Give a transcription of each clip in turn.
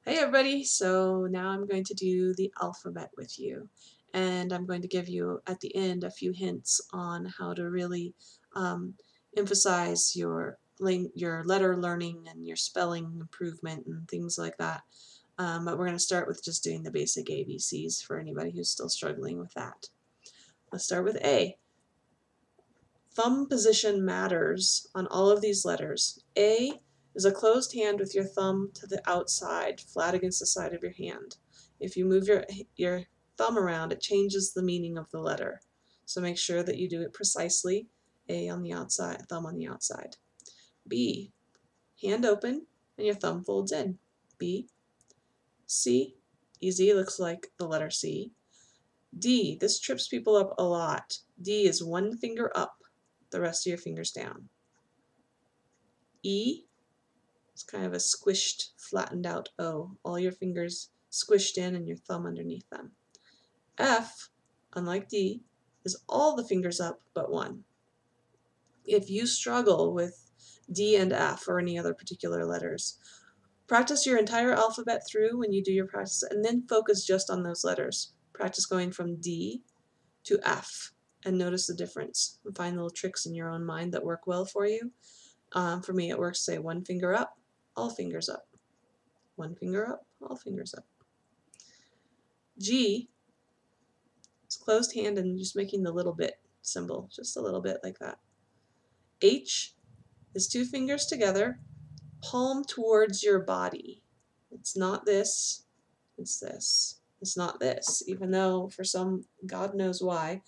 Hey everybody, so now I'm going to do the alphabet with you, and I'm going to give you at the end a few hints on how to really emphasize your letter learning and your spelling improvement and things like that. But we're going to start with just doing the basic ABCs for anybody who's still struggling with that. Let's start with A. Thumb position matters on all of these letters. A is a closed hand with your thumb to the outside, flat against the side of your hand. If you move your thumb around, it changes the meaning of the letter. So make sure that you do it precisely. A on the outside, thumb on the outside. B, hand open and your thumb folds in. B. C, easy, looks like the letter C. D, this trips people up a lot. D is one finger up, the rest of your fingers down. E, it's kind of a squished, flattened out O. All your fingers squished in and your thumb underneath them. F, unlike D, is all the fingers up but one. If you struggle with D and F or any other particular letters, practice your entire alphabet through when you do your practice and then focus just on those letters. Practice going from D to F and notice the difference and find little tricks in your own mind that work well for you. For me, it works, say, one finger up, all fingers up. One finger up, all fingers up. G is closed hand and just making the little bit symbol, just a little bit like that. H is two fingers together, palm towards your body. It's not this, it's this. It's not this, even though for some, God knows why,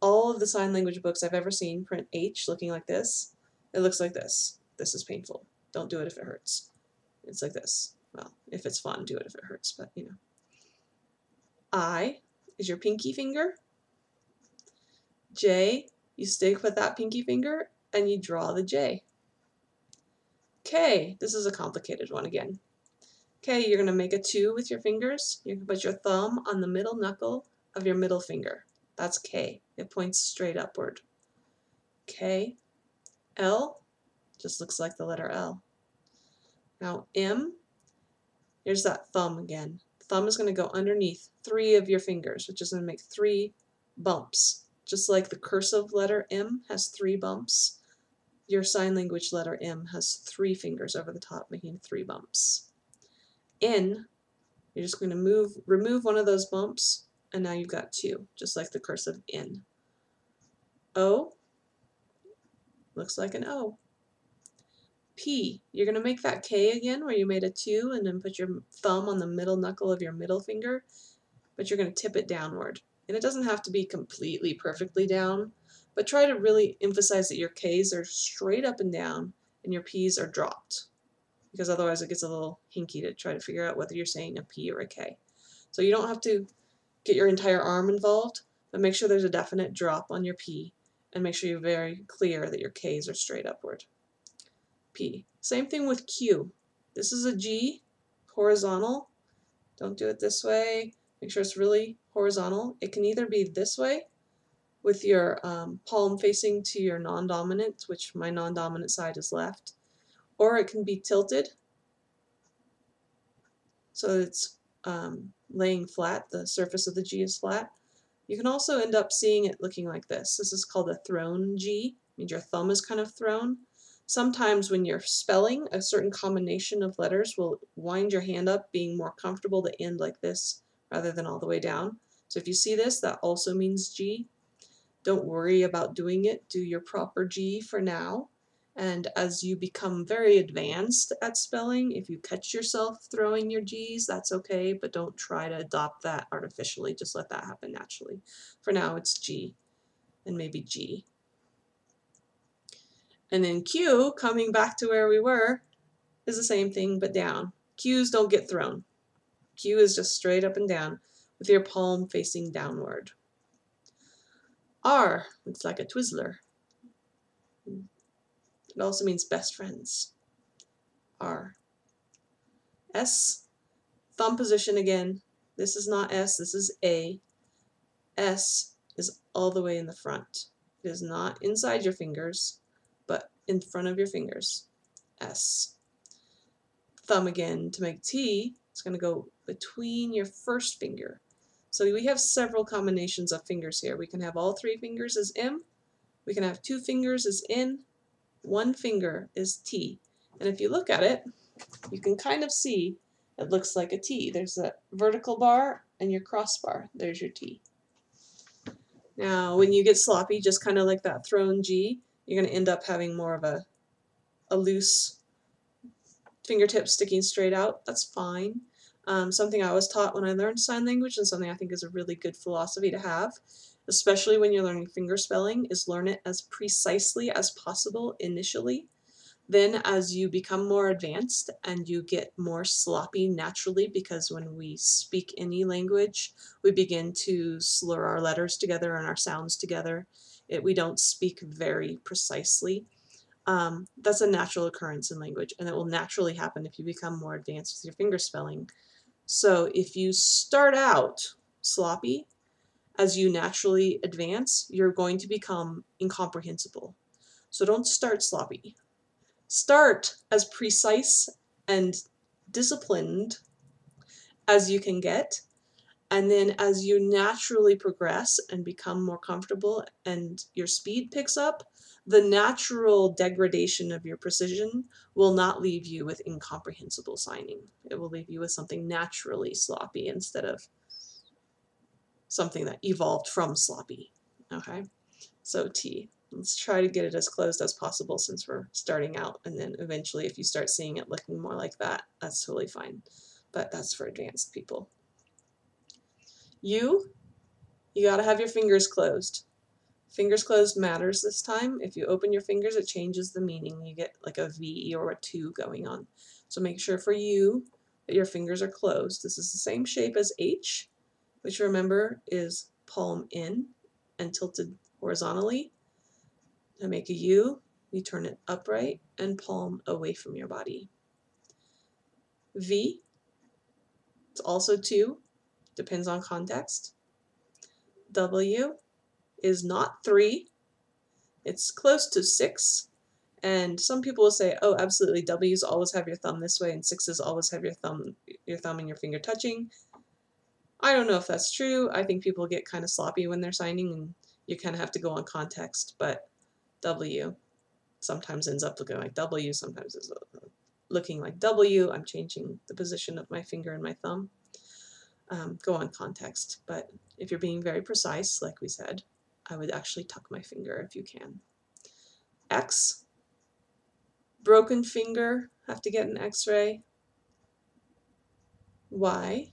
all of the sign language books I've ever seen print H looking like this. It looks like this. This is painful. Don't do it if it hurts. It's like this. Well, if it's fun, do it if it hurts, but you know. I is your pinky finger. J, you stick with that pinky finger and you draw the J. K, this is a complicated one again. K, you're going to make a 2 with your fingers. You can put your thumb on the middle knuckle of your middle finger. That's K. It points straight upward. K. L just looks like the letter L. Now M, here's that thumb again. Thumb is going to go underneath 3 of your fingers, which is going to make 3 bumps. Just like the cursive letter M has 3 bumps, your sign language letter M has 3 fingers over the top, making 3 bumps. N, you're just going to remove one of those bumps, and now you've got 2, just like the cursive N. O, looks like an O. P, you're going to make that K again, where you made a 2, and then put your thumb on the middle knuckle of your middle finger, but you're going to tip it downward. And it doesn't have to be completely perfectly down, but try to really emphasize that your K's are straight up and down and your P's are dropped, because otherwise it gets a little hinky to try to figure out whether you're saying a P or a K. So you don't have to get your entire arm involved, but make sure there's a definite drop on your P, and make sure you're very clear that your K's are straight upward. P. Same thing with Q. This is a G, horizontal. Don't do it this way. Make sure it's really horizontal. It can either be this way with your palm facing to your non-dominant, which my non-dominant side is left, or it can be tilted so it's laying flat, the surface of the G is flat. You can also end up seeing it looking like this. This is called a thrown G, means your thumb is kind of thrown. Sometimes when you're spelling, a certain combination of letters will wind your hand up, being more comfortable to end like this rather than all the way down. So if you see this, that also means G. Don't worry about doing it. Do your proper G for now. And as you become very advanced at spelling, if you catch yourself throwing your G's, that's okay, but don't try to adopt that artificially. Just let that happen naturally. For now, it's G and maybe G. And then Q, coming back to where we were, is the same thing but down. Q's don't get thrown. Q is just straight up and down with your palm facing downward. R looks like a Twizzler. It also means best friends. R. S, thumb position again. This is not S, this is A. S is all the way in the front. It is not inside your fingers, but in front of your fingers. S. thumb again to make T, it's going to go between your first finger. So we have several combinations of fingers here. We can have all 3 fingers as M, we can have 2 fingers as N, 1 finger is T. And if you look at it, you can kind of see it looks like a T. There's a vertical bar and your crossbar. There's your T. Now, when you get sloppy, just kind of like that thrown G, you're going to end up having more of a loose fingertip sticking straight out. That's fine. Something I was taught when I learned sign language, and something I think is a really good philosophy to have, especially when you're learning fingerspelling, is learn it as precisely as possible initially. Then as you become more advanced and you get more sloppy naturally, because when we speak any language, we begin to slur our letters together and our sounds together. We don't speak very precisely. That's a natural occurrence in language, and it will naturally happen if you become more advanced with your fingerspelling. So if you start out sloppy, as you naturally advance, you're going to become incomprehensible. So don't start sloppy. Start as precise and disciplined as you can get, and then as you naturally progress and become more comfortable and your speed picks up, the natural degradation of your precision will not leave you with incomprehensible signing. It will leave you with something naturally sloppy instead of something that evolved from sloppy. Okay, so T. Let's try to get it as closed as possible since we're starting out, and then eventually if you start seeing it looking more like that, that's totally fine. But that's for advanced people. You gotta have your fingers closed. Fingers closed matters this time. If you open your fingers, it changes the meaning. You get like a V or a 2 going on. So make sure for you that your fingers are closed. This is the same shape as H, which remember is palm in and tilted horizontally. To make a U, you turn it upright and palm away from your body. V, it's also 2, depends on context. W is not 3, it's close to 6, and some people will say, oh, absolutely, W's always have your thumb this way and 6's always have your thumb and your finger touching. I don't know if that's true. I think people get kind of sloppy when they're signing, and you kind of have to go on context, but W sometimes ends up looking like W, sometimes it's looking like W. I'm changing the position of my finger and my thumb. Go on context, but if you're being very precise, like we said, I would actually tuck my finger if you can. X, broken finger, have to get an x-ray. Y,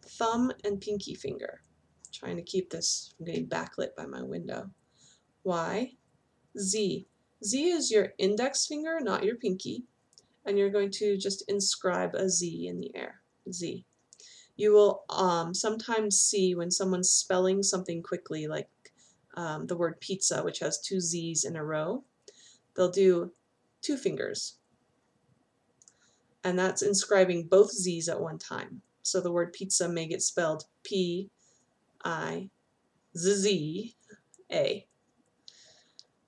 thumb and pinky finger. Trying to keep this from getting backlit by my window. Y, Z. Z is your index finger, not your pinky, and you're going to just inscribe a Z in the air. Z. You will sometimes see when someone's spelling something quickly, like the word pizza, which has 2 Z's in a row, they'll do 2 fingers. And that's inscribing both Z's at one time. So the word pizza may get spelled P-I-Z-Z-A.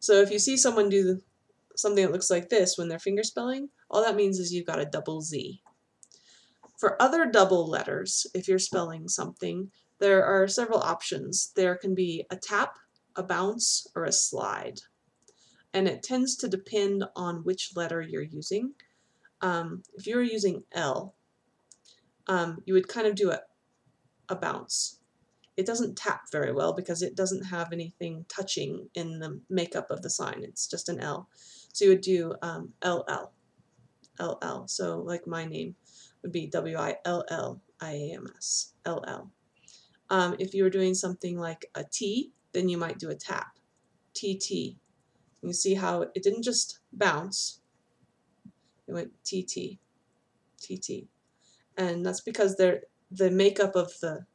So if you see someone do something that looks like this when they're fingerspelling, all that means is you've got a double Z. For other double letters, if you're spelling something, there are several options. There can be a tap, a bounce, or a slide. And it tends to depend on which letter you're using. If you're using L, you would kind of do a bounce. It doesn't tap very well because it doesn't have anything touching in the makeup of the sign. It's just an L. So you would do LL. LL. So like my name would be W-I-L-L-I-A-M-S. LL. If you were doing something like a T, then you might do a tap. TT. You see how it didn't just bounce. It went TT. TT. And that's because the makeup of the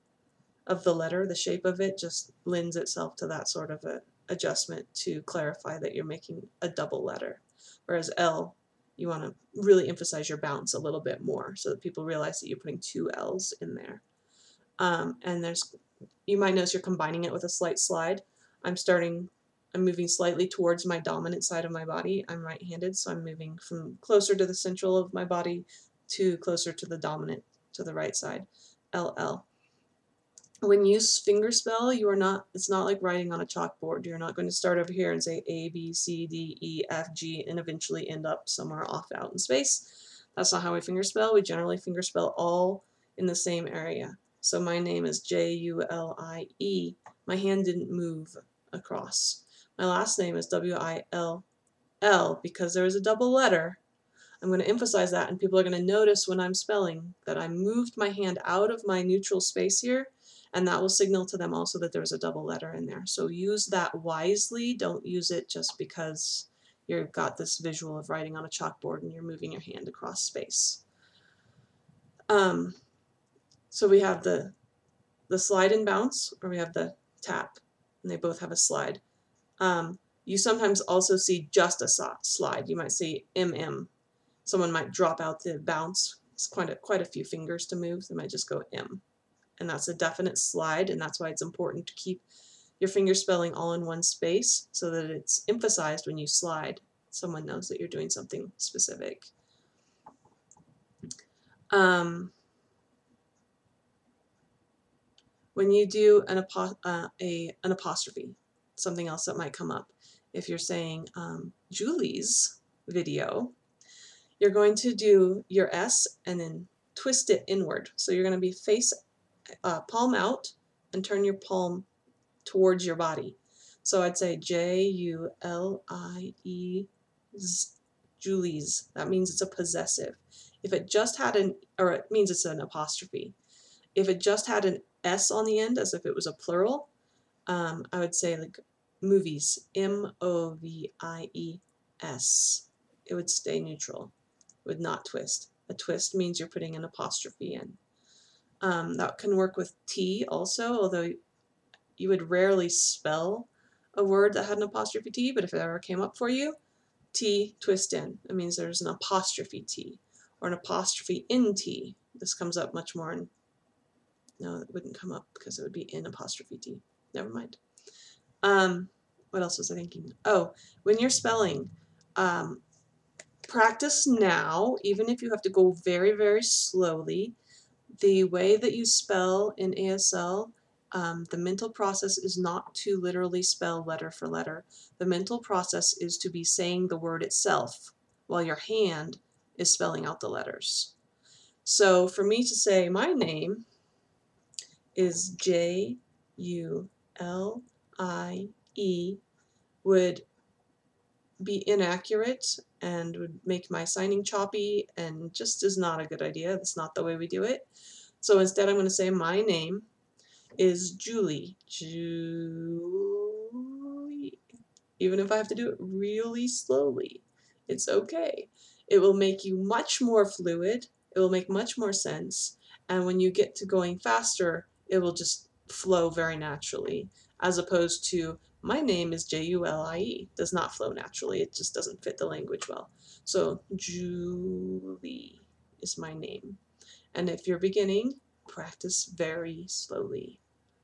letter, the shape of it, just lends itself to that sort of a adjustment to clarify that you're making a double letter. Whereas L, you want to really emphasize your bounce a little bit more so that people realize that you're putting 2 L's in there. And you might notice you're combining it with a slight slide. I'm moving slightly towards my dominant side of my body. I'm right-handed, so I'm moving from closer to the central of my body 2 closer to the dominant, to the right side, LL. When you fingerspell, you are not, it's not like writing on a chalkboard. You're not going to start over here and say A, B, C, D, E, F, G, and eventually end up somewhere off out in space. That's not how we fingerspell. We generally fingerspell all in the same area. So my name is Julie. My hand didn't move across. My last name is Will because there is a double letter. I'm going to emphasize that, and people are going to notice when I'm spelling that I moved my hand out of my neutral space here, and that will signal to them also that there's a double letter in there. So use that wisely. Don't use it just because you've got this visual of writing on a chalkboard and you're moving your hand across space. So we have the slide and bounce, or we have the tap, and they both have a slide. You sometimes also see just a slide. You might see MM. Someone might drop out the bounce. It's quite a few fingers to move. They might just go M. And that's a definite slide, and that's why it's important to keep your finger spelling all in one space so that it's emphasized when you slide. Someone knows that you're doing something specific. When you do an apostrophe, something else that might come up. If you're saying Julie's video, you're going to do your S and then twist it inward. So you're going to be palm out and turn your palm towards your body. So I'd say Julie's, Julie's. That means it's a possessive. If it just had it means it's an apostrophe. If it just had an S on the end, as if it was a plural, I would say like movies, M-O-V-I-E-S. It would stay neutral. It would not twist. A twist means you're putting an apostrophe in. That can work with T also, although you would rarely spell a word that had an apostrophe T, but if it ever came up for you, T, twist in. It means there's an apostrophe T, or an apostrophe in T. This comes up much more in, no, it wouldn't come up because it would be in apostrophe T. Never mind. What else was I thinking? Oh, when you're spelling, practice now, even if you have to go very, very slowly. The way that you spell in ASL, the mental process is not to literally spell letter for letter. The mental process is to be saying the word itself while your hand is spelling out the letters. So for me to say my name is Julie would be inaccurate and would make my signing choppy and just is not a good idea. That's not the way we do it. So instead I'm going to say my name is Julie. Julie. Even if I have to do it really slowly, it's okay. It will make you much more fluid. It will make much more sense. And when you get to going faster, it will just flow very naturally, as opposed to my name is Julie. Does not flow naturally. It just doesn't fit the language well. So Julie is my name. And if you're beginning, practice very slowly.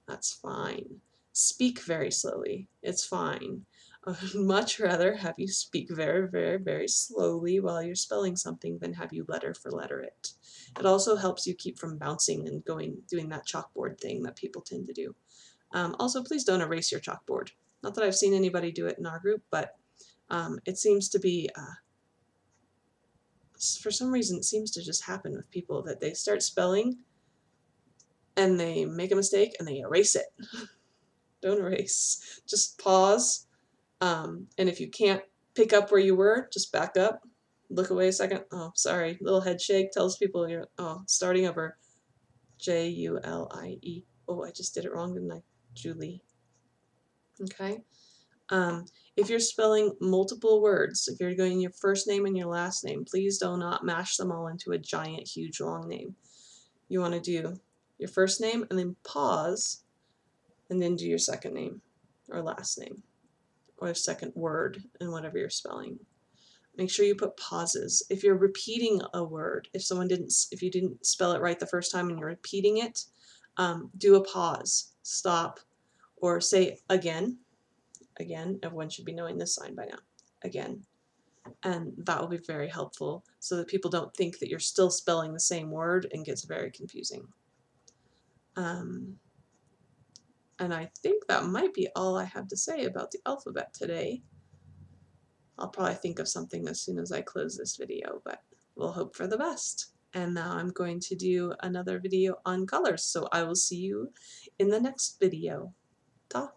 That's fine. Speak very slowly. It's fine. I would much rather have you speak very, very, very slowly while you're spelling something than have you letter for letter it. It also helps you keep from bouncing and doing that chalkboard thing that people tend to do. Also, please don't erase your chalkboard. Not that I've seen anybody do it in our group, but it seems to be, for some reason, it seems to just happen with people that they start spelling and they make a mistake and they erase it. Don't erase. Just pause. And if you can't pick up where you were, just back up. Look away a second. Oh, sorry. Little head shake tells people you're, starting over. Julie. Oh, I just did it wrong, didn't I? Julie. Okay. If you're spelling multiple words, if you're going your first name and your last name, please do not mash them all into a giant, huge, long name. You want to do your first name and then pause and then do your second name or last name or second word in whatever you're spelling. Make sure you put pauses. If you're repeating a word, if you didn't spell it right the first time and you're repeating it, do a pause, stop, or say again. Again, everyone should be knowing this sign by now. Again. And that will be very helpful so that people don't think that you're still spelling the same word and gets very confusing. And I think that might be all I have to say about the alphabet today. I'll probably think of something as soon as I close this video, but we'll hope for the best. And now I'm going to do another video on colors, so I will see you in the next video. Ta!